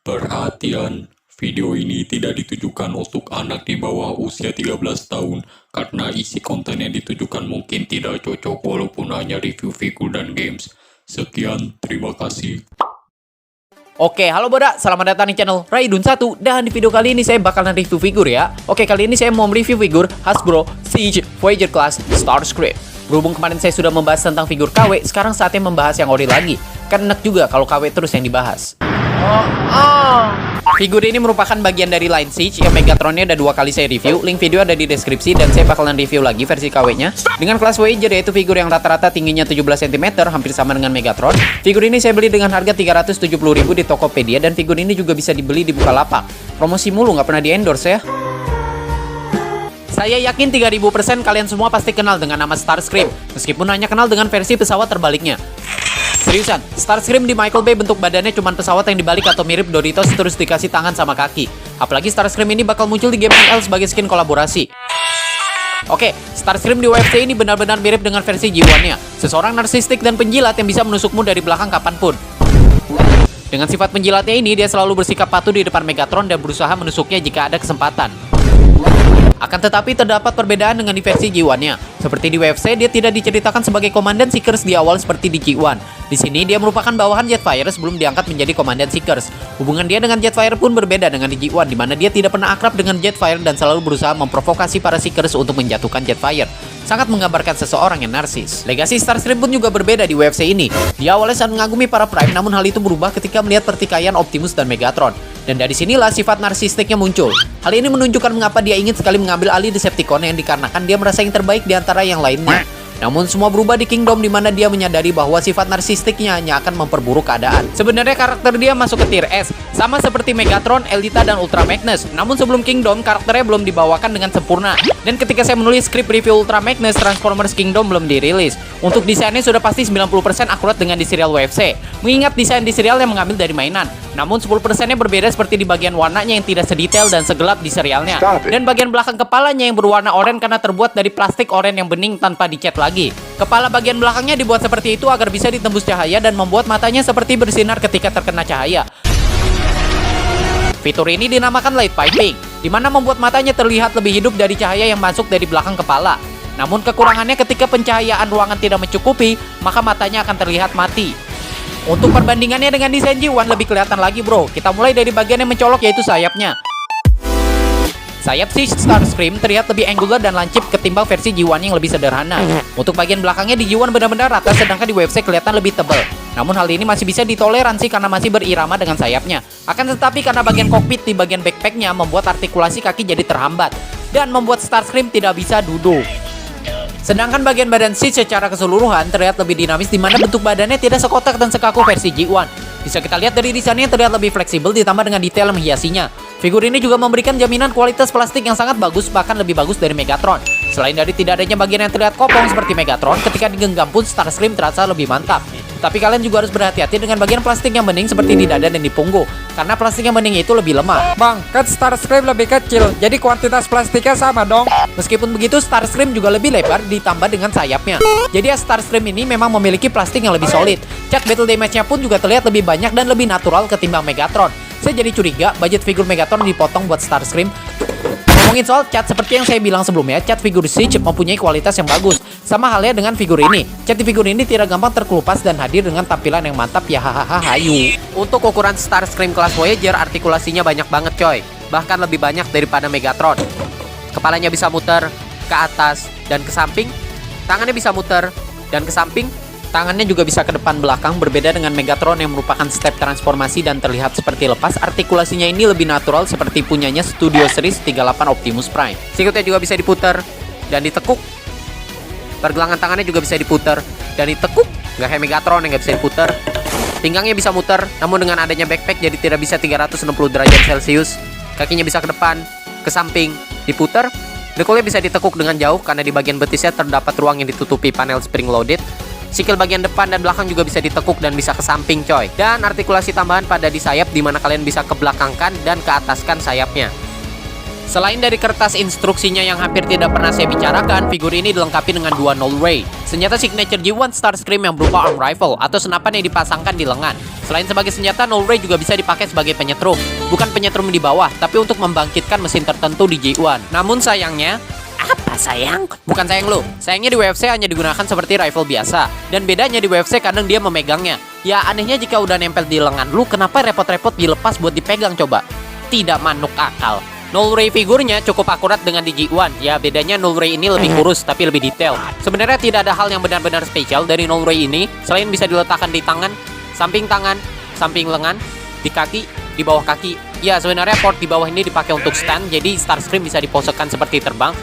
Perhatian, video ini tidak ditujukan untuk anak di bawah usia 13 tahun karena isi konten yang ditujukan mungkin tidak cocok walaupun hanya review figur dan games. Sekian, terima kasih. Oke, halo Boda, selamat datang di channel Raidun1. Dan di video kali ini saya bakalan review figur ya. Oke, kali ini saya mau mereview figur Hasbro Siege Voyager Class Starscream. Berhubung kemarin saya sudah membahas tentang figur KW, sekarang saatnya membahas yang ori lagi. Kan enak juga kalau KW terus yang dibahas. Figur ini merupakan bagian dari line Siege yang Megatronnya ada 2 kali saya review. Link video ada di deskripsi dan saya bakalan review lagi versi KW-nya dengan kelas Voyager, yaitu figur yang rata-rata tingginya 17 cm, hampir sama dengan Megatron. Figur ini saya beli dengan harga 370.000 di Tokopedia dan figur ini juga bisa dibeli di Bukalapak. Promosi mulu, nggak pernah di-endorse ya. Saya yakin 3000% kalian semua pasti kenal dengan nama Starscream, meskipun hanya kenal dengan versi pesawat terbaliknya. Seriusan, Starscream di Michael Bay bentuk badannya cuma pesawat yang dibalik atau mirip Doritos terus dikasih tangan sama kaki. Apalagi Starscream ini bakal muncul di game ML sebagai skin kolaborasi. Oke, Starscream di UFC ini benar-benar mirip dengan versi G1-nya. Seseorang narsistik dan penjilat yang bisa menusukmu dari belakang kapanpun. Dengan sifat penjilatnya ini, dia selalu bersikap patuh di depan Megatron dan berusaha menusuknya jika ada kesempatan. Akan tetapi terdapat perbedaan dengan di versi G1-nya. Seperti di UFC, dia tidak diceritakan sebagai Komandan Seekers di awal seperti di G1. Di sini dia merupakan bawahan Jetfire sebelum diangkat menjadi Komandan Seekers. Hubungan dia dengan Jetfire pun berbeda dengan di G1, di mana dia tidak pernah akrab dengan Jetfire dan selalu berusaha memprovokasi para Seekers untuk menjatuhkan Jetfire. Sangat menggambarkan seseorang yang narsis. Legasi Starscream pun juga berbeda di UFC ini. Dia awalnya sangat mengagumi para Prime, namun hal itu berubah ketika melihat pertikaian Optimus dan Megatron. Dan dari sinilah sifat narsistiknya muncul. Hal ini menunjukkan mengapa dia ingin sekali mengambil alih Decepticon yang dikarenakan dia merasa yang terbaik di antara yang lainnya. Namun semua berubah di Kingdom, di mana dia menyadari bahwa sifat narsistiknya hanya akan memperburuk keadaan. Sebenarnya karakter dia masuk ke tier S, sama seperti Megatron, Elita, dan Ultra Magnus. Namun sebelum Kingdom, karakternya belum dibawakan dengan sempurna. Dan ketika saya menulis skrip review Ultra Magnus, Transformers Kingdom belum dirilis. Untuk desainnya sudah pasti 90% akurat dengan di serial UFC, mengingat desain di serial yang mengambil dari mainan. Namun 10%-nya berbeda seperti di bagian warnanya yang tidak sedetail dan segelap di serialnya. Dan bagian belakang kepalanya yang berwarna oranye karena terbuat dari plastik oranye yang bening tanpa dicat lagi. Kepala bagian belakangnya dibuat seperti itu agar bisa ditembus cahaya dan membuat matanya seperti bersinar ketika terkena cahaya. Fitur ini dinamakan light piping, di mana membuat matanya terlihat lebih hidup dari cahaya yang masuk dari belakang kepala. Namun kekurangannya ketika pencahayaan ruangan tidak mencukupi, maka matanya akan terlihat mati. Untuk perbandingannya dengan desain G1 lebih kelihatan lagi bro. Kita mulai dari bagian yang mencolok, yaitu sayapnya. Sayap Siege Starscream terlihat lebih angular dan lancip ketimbang versi G1 yang lebih sederhana. Untuk bagian belakangnya di G1 benar-benar rata, sedangkan di UFC kelihatan lebih tebal. Namun hal ini masih bisa ditoleransi karena masih berirama dengan sayapnya. Akan tetapi karena bagian kokpit di bagian backpacknya membuat artikulasi kaki jadi terhambat dan membuat Starscream tidak bisa duduk. Sedangkan bagian badan Siege secara keseluruhan terlihat lebih dinamis, di mana bentuk badannya tidak sekotak dan sekaku versi G1. Bisa kita lihat dari desainnya terlihat lebih fleksibel ditambah dengan detail yang menghiasinya. Figur ini juga memberikan jaminan kualitas plastik yang sangat bagus, bahkan lebih bagus dari Megatron. Selain dari tidak adanya bagian yang terlihat kopong seperti Megatron, ketika digenggam pun Starscream terasa lebih mantap. Tapi kalian juga harus berhati-hati dengan bagian plastik yang bening seperti di dada dan di punggung, karena plastik yang bening itu lebih lemah. Bang, kan Starscream lebih kecil, jadi kuantitas plastiknya sama dong. Meskipun begitu, Starscream juga lebih lebar ditambah dengan sayapnya. Jadi ya, Starscream ini memang memiliki plastik yang lebih solid. Cat battle damage-nya pun juga terlihat lebih banyak dan lebih natural ketimbang Megatron. Saya jadi curiga budget figur Megatron dipotong buat Starscream. Ngomongin soal cat, seperti yang saya bilang sebelumnya, cat figur Siege mempunyai kualitas yang bagus. Sama halnya dengan figur ini. Cat di figur ini tidak gampang terkelupas dan hadir dengan tampilan yang mantap ya, hahaha hayu. Untuk ukuran Starscream kelas Voyager, artikulasinya banyak banget coy. Bahkan lebih banyak daripada Megatron. Kepalanya bisa muter ke atas dan ke samping. Tangannya bisa muter dan ke samping. Tangannya juga bisa ke depan belakang, berbeda dengan Megatron yang merupakan step transformasi dan terlihat seperti lepas. Artikulasinya ini lebih natural seperti punyanya Studio Series 38 Optimus Prime. Sikutnya juga bisa diputar dan ditekuk. Pergelangan tangannya juga bisa diputar dan ditekuk. Nggak kayak Megatron yang nggak bisa diputar. Pinggangnya bisa muter, namun dengan adanya backpack jadi tidak bisa 360 derajat Celcius. Kakinya bisa ke depan, ke samping, diputar. Dekolnya bisa ditekuk dengan jauh karena di bagian betisnya terdapat ruang yang ditutupi panel spring loaded. Sikil bagian depan dan belakang juga bisa ditekuk dan bisa ke samping coy. Dan artikulasi tambahan pada di sayap, dimana kalian bisa ke belakangkan dan ke ataskan sayapnya. Selain dari kertas instruksinya yang hampir tidak pernah saya bicarakan, figur ini dilengkapi dengan dua Null Ray, senjata signature G1 Starscream yang berupa arm rifle atau senapan yang dipasangkan di lengan. Selain sebagai senjata, Null Ray juga bisa dipakai sebagai penyetrum. Bukan penyetrum di bawah, tapi untuk membangkitkan mesin tertentu di G1. Namun sayangnya, apa sayang? Bukan sayang lo. Sayangnya di WFC hanya digunakan seperti rifle biasa. Dan bedanya di WFC kadang dia memegangnya. Ya anehnya jika udah nempel di lengan lu, kenapa repot-repot dilepas buat dipegang coba? Tidak manuk akal. Null Ray figurnya cukup akurat dengan di G1. Ya bedanya Null Ray ini lebih kurus tapi lebih detail. Sebenarnya tidak ada hal yang benar-benar spesial dari Null Ray ini, selain bisa diletakkan di tangan, samping lengan, di kaki, di bawah kaki. Ya sebenarnya port di bawah ini dipakai untuk stand, jadi Starscream bisa diposekan seperti terbang.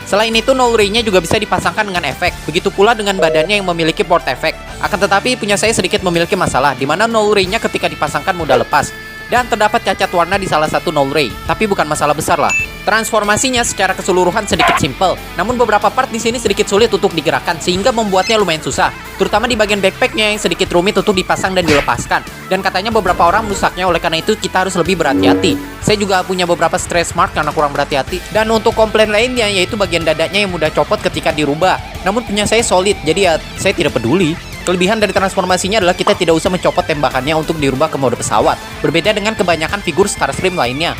Selain itu, Null Ray-nya juga bisa dipasangkan dengan efek. Begitu pula dengan badannya yang memiliki port efek. Akan tetapi punya saya sedikit memiliki masalah, di mana Null Ray-nya ketika dipasangkan mudah lepas. Dan terdapat cacat warna di salah satu Null Ray, tapi bukan masalah besar lah. Transformasinya secara keseluruhan sedikit simple, namun beberapa part di sini sedikit sulit untuk digerakkan sehingga membuatnya lumayan susah, terutama di bagian backpacknya yang sedikit rumit untuk dipasang dan dilepaskan. Dan katanya beberapa orang merusaknya, oleh karena itu kita harus lebih berhati-hati. Saya juga punya beberapa stress mark karena kurang berhati-hati. Dan untuk komplain lainnya yaitu bagian dadanya yang mudah copot ketika dirubah. Namun punya saya solid, jadi ya saya tidak peduli. Kelebihan dari transformasinya adalah kita tidak usah mencopot tembakannya untuk dirubah ke mode pesawat. Berbeda dengan kebanyakan figur Starscream lainnya.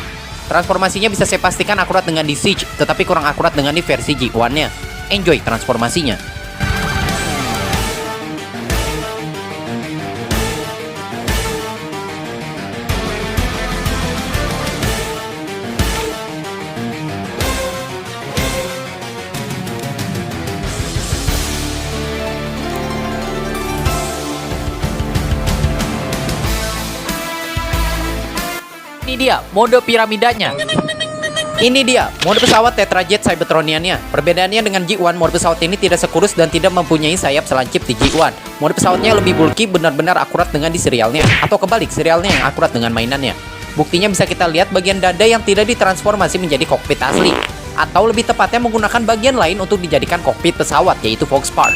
Transformasinya bisa saya pastikan akurat dengan di Siege, tetapi kurang akurat dengan di versi G1-nya. Enjoy transformasinya. Ini dia, mode piramidanya. Ini dia, mode pesawat Tetrajet Cybertroniannya. Perbedaannya dengan G1, mode pesawat ini tidak sekurus dan tidak mempunyai sayap selancip di G1. Mode pesawatnya lebih bulky, benar-benar akurat dengan di serialnya. Atau kebalik, serialnya yang akurat dengan mainannya. Buktinya bisa kita lihat bagian dada yang tidak ditransformasi menjadi kokpit asli. Atau lebih tepatnya menggunakan bagian lain untuk dijadikan kokpit pesawat, yaitu Fox Part.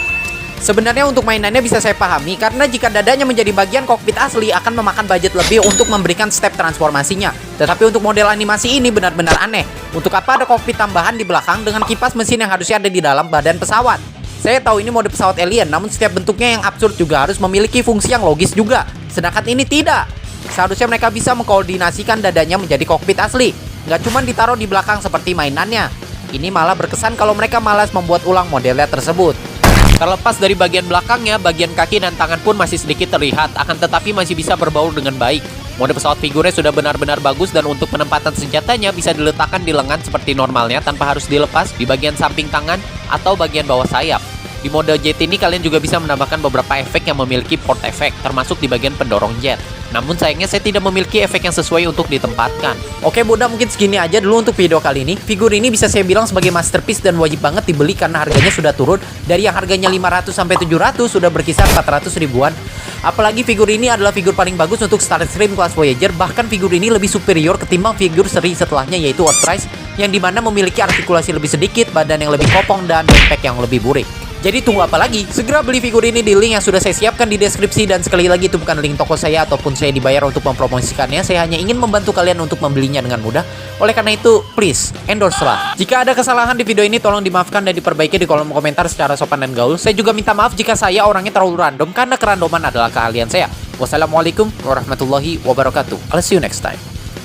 Sebenarnya untuk mainannya bisa saya pahami, karena jika dadanya menjadi bagian kokpit asli akan memakan budget lebih untuk memberikan step transformasinya. Tetapi untuk model animasi ini benar-benar aneh. Untuk apa ada kokpit tambahan di belakang dengan kipas mesin yang harusnya ada di dalam badan pesawat? Saya tahu ini mode pesawat alien, namun setiap bentuknya yang absurd juga harus memiliki fungsi yang logis juga. Sedangkan ini tidak. Seharusnya mereka bisa mengkoordinasikan dadanya menjadi kokpit asli. Nggak cuma ditaruh di belakang seperti mainannya. Ini malah berkesan kalau mereka malas membuat ulang modelnya tersebut. Terlepas dari bagian belakangnya, bagian kaki dan tangan pun masih sedikit terlihat, akan tetapi masih bisa berbaur dengan baik. Mode pesawat figurnya sudah benar-benar bagus dan untuk penempatan senjatanya bisa diletakkan di lengan seperti normalnya tanpa harus dilepas di bagian samping tangan atau bagian bawah sayap. Di mode jet ini kalian juga bisa menambahkan beberapa efek yang memiliki port efek, termasuk di bagian pendorong jet. Namun sayangnya saya tidak memiliki efek yang sesuai untuk ditempatkan. Oke Bunda, mungkin segini aja dulu untuk video kali ini. Figur ini bisa saya bilang sebagai masterpiece dan wajib banget dibeli karena harganya sudah turun. Dari yang harganya 500 sampai 700 sudah berkisar 400 ribuan. Apalagi figur ini adalah figur paling bagus untuk Starscream kelas Voyager. Bahkan figur ini lebih superior ketimbang figur seri setelahnya yaitu Earthrise, yang dimana memiliki artikulasi lebih sedikit, badan yang lebih kopong, dan backpack yang lebih burik. Jadi tunggu apa lagi? Segera beli figur ini di link yang sudah saya siapkan di deskripsi. Dan sekali lagi itu bukan link toko saya ataupun saya dibayar untuk mempromosikannya. Saya hanya ingin membantu kalian untuk membelinya dengan mudah. Oleh karena itu, please, endorse lah. Jika ada kesalahan di video ini, tolong dimaafkan dan diperbaiki di kolom komentar secara sopan dan gaul. Saya juga minta maaf jika saya orangnya terlalu random, karena kerandoman adalah keahlian saya. Wassalamualaikum warahmatullahi wabarakatuh. I'll see you next time.